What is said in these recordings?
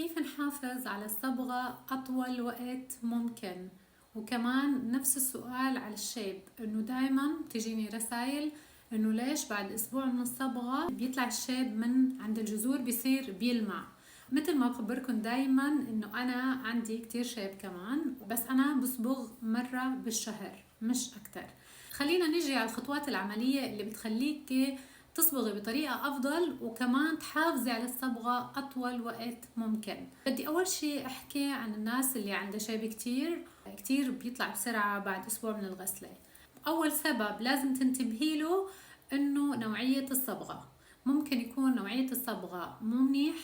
كيف نحافظ على الصبغة أطول وقت ممكن؟ وكمان نفس السؤال على الشيب، إنه دايما تجيني رسائل إنه ليش بعد أسبوع من الصبغة بيطلع الشيب من عند الجذور بيصير بيلمع. مثل ما بخبركن دايما إنه أنا عندي كتير شيب كمان، بس أنا بصبغ مرة بالشهر مش أكتر. خلينا نجي على الخطوات العملية اللي بتخليكي تصبغي بطريقة أفضل وكمان تحافظي على الصبغة أطول وقت ممكن. بدي أول شي أحكي عن الناس اللي عندها شيب كتير بيطلع بسرعة بعد أسبوع من الغسلة. أول سبب لازم تنتبهي له إنه نوعية الصبغة. ممكن يكون نوعية الصبغة مو منيح،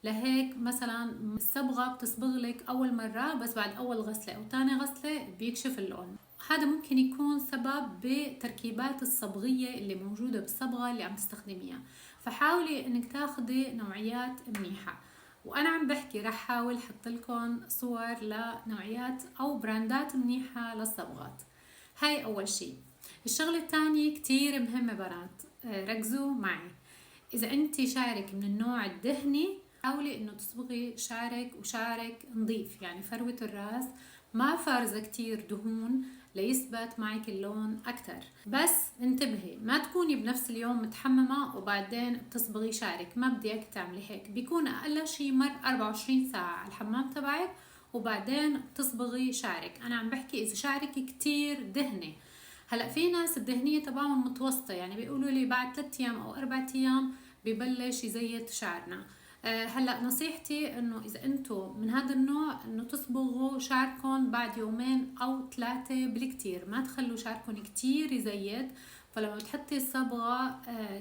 لهيك مثلا الصبغة بتصبغلك أول مرة بس بعد أول غسلة أو تاني غسلة بيكشف اللون. هذا ممكن يكون سبب بتركيبات الصبغية اللي موجودة بالصبغة اللي عم تستخدميها، فحاولي انك تاخدي نوعيات منيحة. وانا عم بحكي رح حاول احط لكم صور لنوعيات او براندات منيحة للصبغات. هاي اول شي. الشغلة الثانية كتير مهمة بنات، ركزوا معي. اذا انت شعرك من النوع الدهني حاولي انه تصبغي شعرك وشعرك نظيف، يعني فروة الراس ما فارزة كتير دهون ليثبت معك اللون أكتر. بس انتبهي ما تكوني بنفس اليوم متحممة وبعدين بتصبغي شعرك، ما بدي اياك تعملي هيك. بيكون أقل شي مر 24 ساعة على الحمام تبعك وبعدين بتصبغي شعرك. أنا عم بحكي إذا شعرك كتير دهني. هلا في ناس الدهنية تبعهم متوسطة، يعني بيقولوا لي بعد 3 أيام أو 4 أيام ببلش يزيت شعرنا. هلا نصيحتي انه اذا انتم من هذا النوع انه تصبغوا شعركم بعد يومين او 3 بالكتير، ما تخلوا شعركم كتير يزيت. فلما بتحطي الصبغة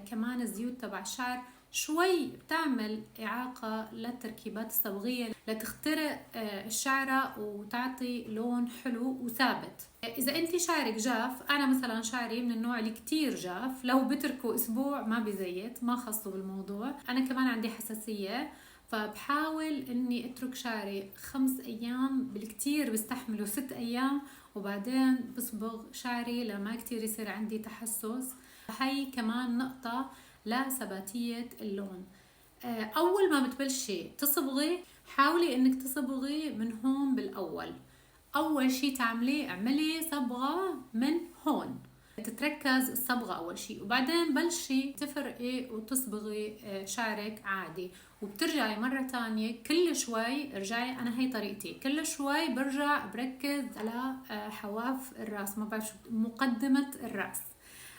كمان الزيوت تبع الشعر شوي بتعمل إعاقة للتركيبات الصبغية لتخترق الشعرة وتعطي لون حلو وثابت. إذا أنت شعرك جاف، أنا مثلا شعري من النوع اللي كتير جاف، لو بتركه أسبوع ما بزيت، ما خصوا بالموضوع. أنا كمان عندي حساسية، فبحاول اني اترك شعري 5 ايام بالكتير، بستحمله 6 ايام وبعدين بصبغ شعري لما كتير يصير عندي تحسس. هاي كمان نقطة لثباتية اللون. اول ما بتبلشي تصبغي حاولي انك تصبغي من هون بالاول. اول شي تعملي اعملي صبغة من هون، تتركز الصبغة أول شي، وبعدين بلشي تفرقي وتصبغي شعرك عادي. وبترجعي مرة تانية كل شوي ارجعي، أنا هي طريقتي، كل شوي برجع بركز على حواف الرأس، ما بعرف مقدمة الرأس.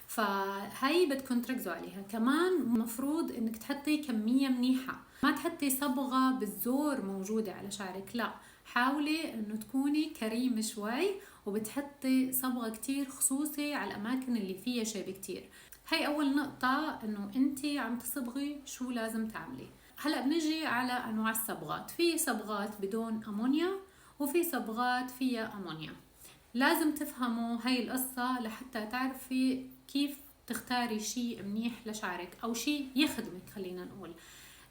فهي بدكم تركزوا عليها. كمان مفروض انك تحطي كمية منيحة، ما تحطي صبغة بالزور موجودة على شعرك، لا، حاولي انه تكوني كريمة شوي وبتحطي صبغة كتير خصوصي على الاماكن اللي فيها شيب كتير. هاي اول نقطة، انه انتي عم تصبغي شو لازم تعملي. هلأ بنجي على انواع الصبغات. في صبغات بدون امونيا وفي صبغات فيها امونيا. لازم تفهموا هاي القصة لحتى تعرفي كيف تختاري شيء منيح لشعرك أو شيء يخدمك. خلينا نقول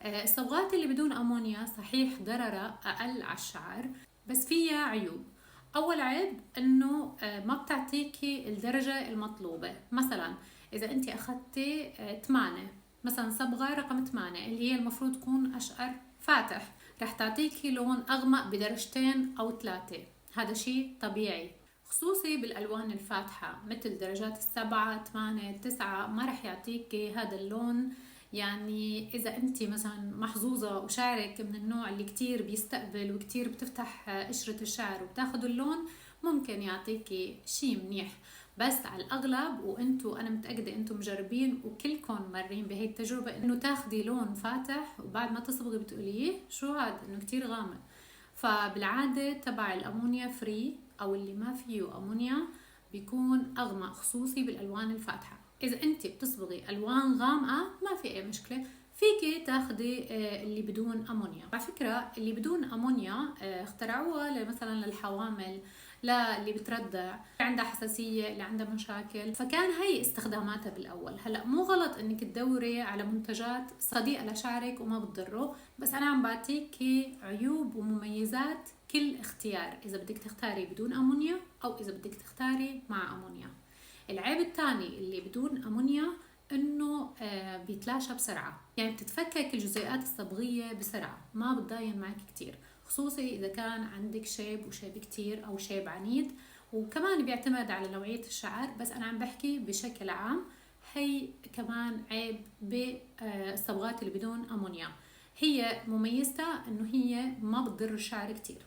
الصبغات اللي بدون أمونيا صحيح ضررها أقل على الشعر، بس فيها عيوب. أول عيب إنه ما بتعطيكي الدرجة المطلوبة. مثلا إذا أنت أخذتي 8 مثلا، صبغة رقم 8 اللي هي المفروض تكون أشقر فاتح، رح تعطيكي لون أغمق بدرجتين أو 3. هذا شيء طبيعي، خصوصي بالألوان الفاتحة مثل درجات 7 8 9 ما رح يعطيكي هذا اللون. يعني إذا أنت مثلا محظوظة وشعرك من النوع اللي كتير بيستقبل وكتير بتفتح قشرة الشعر وبتاخد اللون، ممكن يعطيكي شي منيح. بس على الأغلب، وأنتوا أنا متأكدة أنتوا مجربين وكلكم مرين بهي التجربة، إنه تاخدي لون فاتح وبعد ما تصبغي بتقوليه شو هاد، إنه كتير غامق. فبالعادة تبع الأمونيا فري أو اللي ما فيه أمونيا بيكون أغمق، خصوصي بالألوان الفاتحة. إذا أنت بتصبغي ألوان غامقة ما في أي مشكلة، فيكي تاخدي اللي بدون أمونيا. على فكرة اللي بدون أمونيا اخترعوها مثلا للحوامل، لا اللي بترضع، اللي عندها حساسية، اللي عندها مشاكل، فكان هي استخداماتها بالأول. هلأ مو غلط انك تدوري على منتجات صديقة لشعرك وما بتضره، بس انا عم بعطيكي عيوب ومميزات كل اختيار، اذا بدك تختاري بدون امونيا او اذا بدك تختاري مع امونيا. العيب الثاني اللي بدون امونيا انه بيتلاشى بسرعة، يعني بتتفكك الجزيئات الصبغية بسرعة، ما بتضاين معك كتير، خصوصي اذا كان عندك شيب وشيب كتير او شيب عنيد. وكمان بيعتمد على نوعية الشعر، بس انا عم بحكي بشكل عام. هي كمان عيب بالصبغات اللي بدون امونيا، هي مميزتها انه هي ما بتضر الشعر كتير.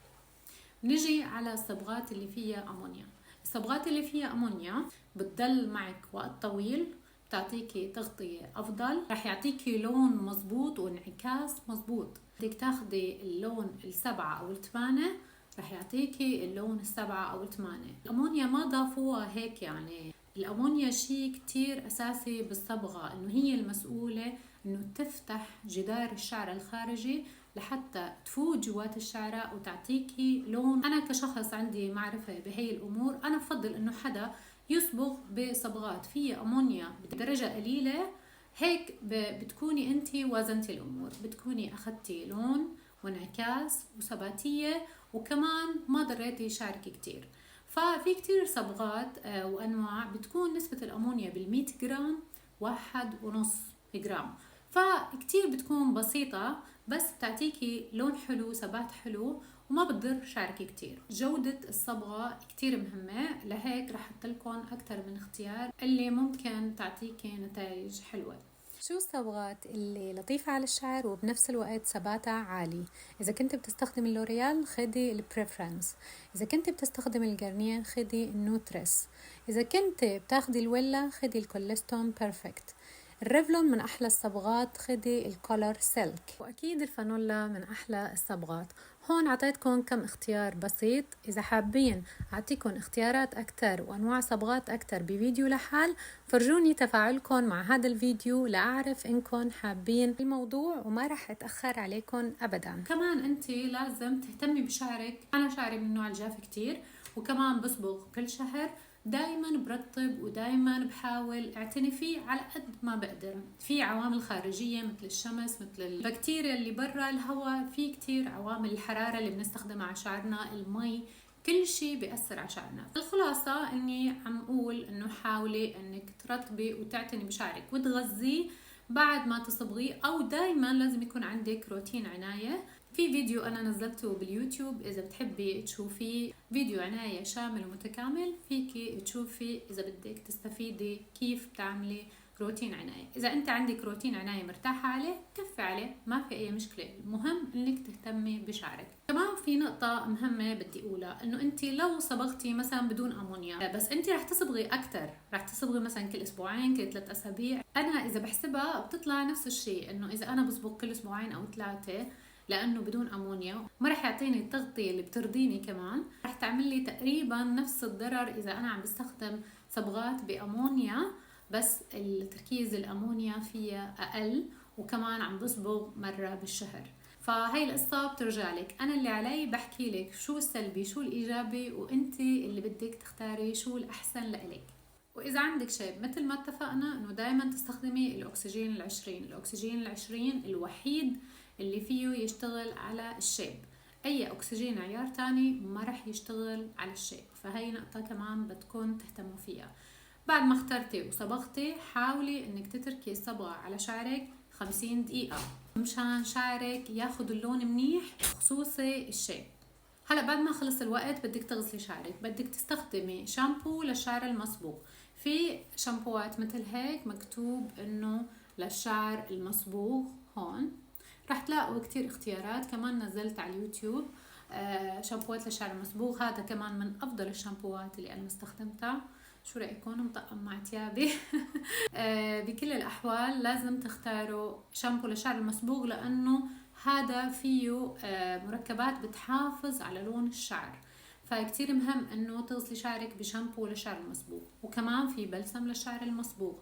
نجي على الصبغات اللي فيها امونيا. الصبغات اللي فيها امونيا بتضل معك وقت طويل، بتعطيكي تغطية افضل، رح يعطيكي لون مزبوط وانعكاس مزبوط. بدك تاخدي اللون السبعة او الثمانية، رح يعطيكي اللون السبعة او الثمانية. الامونيا ما ضافوها هيك، يعني الامونيا شيء كتير اساسي بالصبغة، انه هي المسؤولة انه تفتح جدار الشعر الخارجي لحتى تفوت جوات الشعرة وتعطيكي لون. أنا كشخص عندي معرفة بهي الأمور، أنا بفضل إنه حدا يصبغ بصبغات فيها أمونيا بدرجة قليلة، هيك بتكوني أنت وازنتي الأمور، بتكوني أخدتي لون وانعكاس وثباتية، وكمان ما ضريتي شعرك كتير. ففي كتير صبغات وأنواع بتكون نسبة الأمونيا بالمية جرام 1.5 جرام، فكتير بتكون بسيطة، بس بتعطيكي لون حلو ثبات حلو وما بتضر شعرك كتير. جودة الصبغة كتير مهمة، لهيك رح أحطلكن أكتر من اختيار اللي ممكن تعطيكي نتائج حلوة. شو الصبغات اللي لطيفة على الشعر وبنفس الوقت ثباتها عالي؟ إذا كنت بتستخدم اللوريال خدي البريفرنس، إذا كنت بتستخدم الجارنير خدي النوتريس، إذا كنت بتاخدي الويلا خدي الكوليستون بيرفكت، الريفلون من أحلى الصبغات خدي الكولر سيلك، وأكيد الفانولا من أحلى الصبغات. هون عطيتكم كم اختيار بسيط، إذا حابين أعطيكم اختيارات أكتر وأنواع صبغات أكتر بفيديو لحال، فرجوني تفاعلكم مع هذا الفيديو لأعرف إنكم حابين الموضوع وما رح أتأخر عليكم أبدا. كمان أنت لازم تهتمي بشعرك. أنا شعري من النوع الجاف كتير، وكمان بصبغ كل شهر، دايما برطب ودايما بحاول اعتني فيه على قد ما بقدر. في عوامل خارجية مثل الشمس، مثل البكتيريا اللي برا الهواء، في كتير عوامل الحرارة اللي بنستخدمها على شعرنا، المي، كل شيء بيأثر على شعرنا. الخلاصة اني عم اقول انه حاولي انك ترطبي وتعتني بشعرك وتغذيه بعد ما تصبغيه، او دايما لازم يكون عندك روتين عناية. في فيديو انا نزلته باليوتيوب، اذا بتحبي تشوفي فيديو عناية شامل ومتكامل فيكي تشوفي اذا بدك تستفيدي كيف بتعملي روتين عناية. اذا انت عندك روتين عناية مرتاحة عليه كفي عليه، ما في اي مشكلة، المهم انك تهتمي بشعرك. كمان في نقطة مهمة بدي اقولها، انه انت لو صبغتي مثلا بدون امونيا، بس انت رح تصبغي اكتر، رح تصبغي مثلا كل اسبوعين كل 3 اسابيع، انا اذا بحسبها بتطلع نفس الشيء، انه اذا انا بصبغ كل اسبوعين او 3 لانه بدون امونيا ما رح يعطيني التغطية اللي بترضيني، كمان رح تعمل لي تقريبا نفس الضرر اذا انا عم بستخدم صبغات بامونيا بس التركيز الامونيا فيها اقل، وكمان عم بصبغ مرة بالشهر. فهي القصة بترجع لك، أنا اللي علي بحكي لك شو السلبي شو الإيجابي، وأنت اللي بدك تختاري شو الأحسن لإلك. وإذا عندك شيب مثل ما اتفقنا إنه دايما تستخدمي الأكسجين العشرين. الأكسجين العشرين الوحيد اللي فيه يشتغل على الشيب، أي أكسجين عيار تاني ما رح يشتغل على الشيب، فهي نقطة كمان بدكم تهتموا فيها. بعد ما اخترتي وصبغتي، حاولي انك تتركي الصبغة على شعرك 50 دقيقة مشان شعرك ياخد اللون منيح، خصوصي الشيب. هلا بعد ما خلص الوقت بدك تغسلي شعرك، بدك تستخدمي شامبو للشعر المصبوغ. في شامبوات مثل هيك مكتوب انه للشعر المصبوغ، هون رح تلاقوا كتير اختيارات، كمان نزلت على اليوتيوب شامبوات للشعر المصبوغ، هذا كمان من افضل الشامبوات اللي انا استخدمتها. شو رأيكم؟ مطقم مع تيابي. بكل الأحوال لازم تختاروا شامبو للشعر المصبوغ، لأنه هذا فيه مركبات بتحافظ على لون الشعر، فكتير مهم انه تغسلي شعرك بشامبو للشعر المصبوغ. وكمان في بلسم للشعر المصبوغ،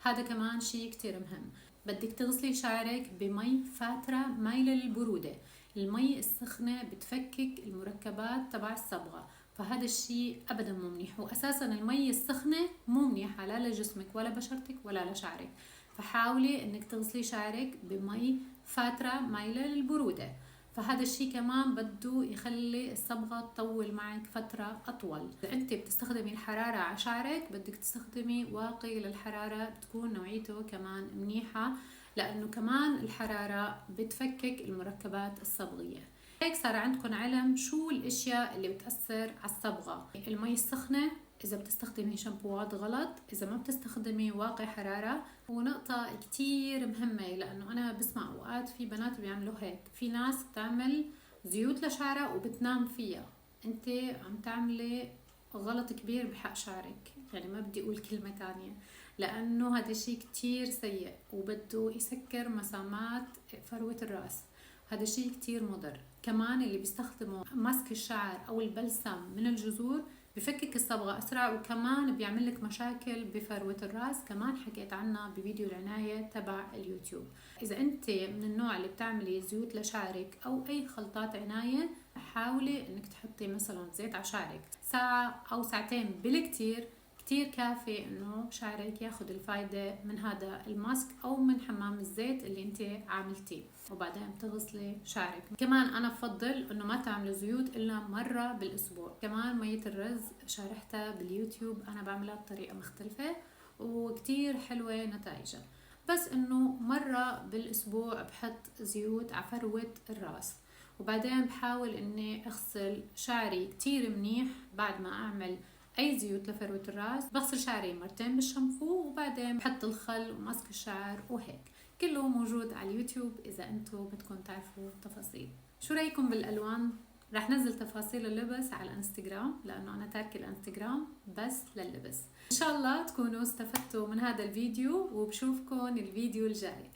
هذا كمان شيء كتير مهم. بدك تغسلي شعرك بمي فاترة مايلة للبرودة، المي السخنة بتفكك المركبات تبع الصبغة، فهذا الشيء ابدا مو منيح، واساسا المي السخنه مو منيحه لا لجسمك ولا بشرتك ولا لشعرك. فحاولي انك تغسلي شعرك بمي فاتره مايله للبروده. فهذا الشيء كمان بده يخلي الصبغة تطول معك فترة أطول. إذا أنت بتستخدمي الحرارة على شعرك بدك تستخدمي واقي للحرارة، بتكون نوعيته كمان منيحة، لأنه كمان الحرارة بتفكك المركبات الصبغية. هيك صار عندكم علم شو الاشياء اللي بتأثر على الصبغة. المي السخنة، إذا بتستخدمي شامبوات غلط، إذا ما بتستخدمي واقي حرارة. ونقطة كتير مهمة، لأنه أنا بسمع أوقات في بنات بيعملوا هيك، في ناس بتعمل زيوت لشعرها وبتنام فيها. أنت عم تعملي غلط كبير بحق شعرك، يعني ما بدي أقول كلمة تانية، لأنه هذا الشيء كتير سيء وبده يسكر مسامات فروة الرأس. هذا الشيء كتير مضر. كمان اللي بيستخدموا ماسك الشعر أو البلسم من الجذور بفكك الصبغة أسرع، وكمان بيعمل لك مشاكل بفروة الرأس، كمان حكيت عنها بفيديو العناية تبع اليوتيوب. إذا أنت من النوع اللي بتعملي زيوت لشعرك أو أي خلطات عناية، حاولي إنك تحطي مثلا زيت على شعرك ساعة أو ساعتين بالكتير، كتير كافي إنه شعرك ياخد الفايدة من هذا الماسك أو من حمام الزيت اللي أنت عاملتيه، وبعدين بتغسلي شعرك. كمان أنا بفضل إنه ما تعملي زيوت إلا مرة بالأسبوع. كمان مية الرز شارحتها باليوتيوب، أنا بعملها بطريقة مختلفة وكتير حلوة نتائجها، بس إنه مرة بالأسبوع بحط زيوت على فروة الرأس، وبعدين بحاول إني أغسل شعري كتير منيح. بعد ما أعمل أي زيوت لفروة الرأس بغسل شعري مرتين بالشامبو، وبعدين بحط الخل وماسك الشعر وهيك. كله موجود على اليوتيوب إذا أنتوا بدكم تعرفوا تفاصيل. شو رأيكم بالألوان؟ رح نزل تفاصيل اللبس على الانستغرام، لأنه أنا تاركة الانستغرام بس لللبس. إن شاء الله تكونوا استفدتوا من هذا الفيديو، وبشوفكم الفيديو الجاي.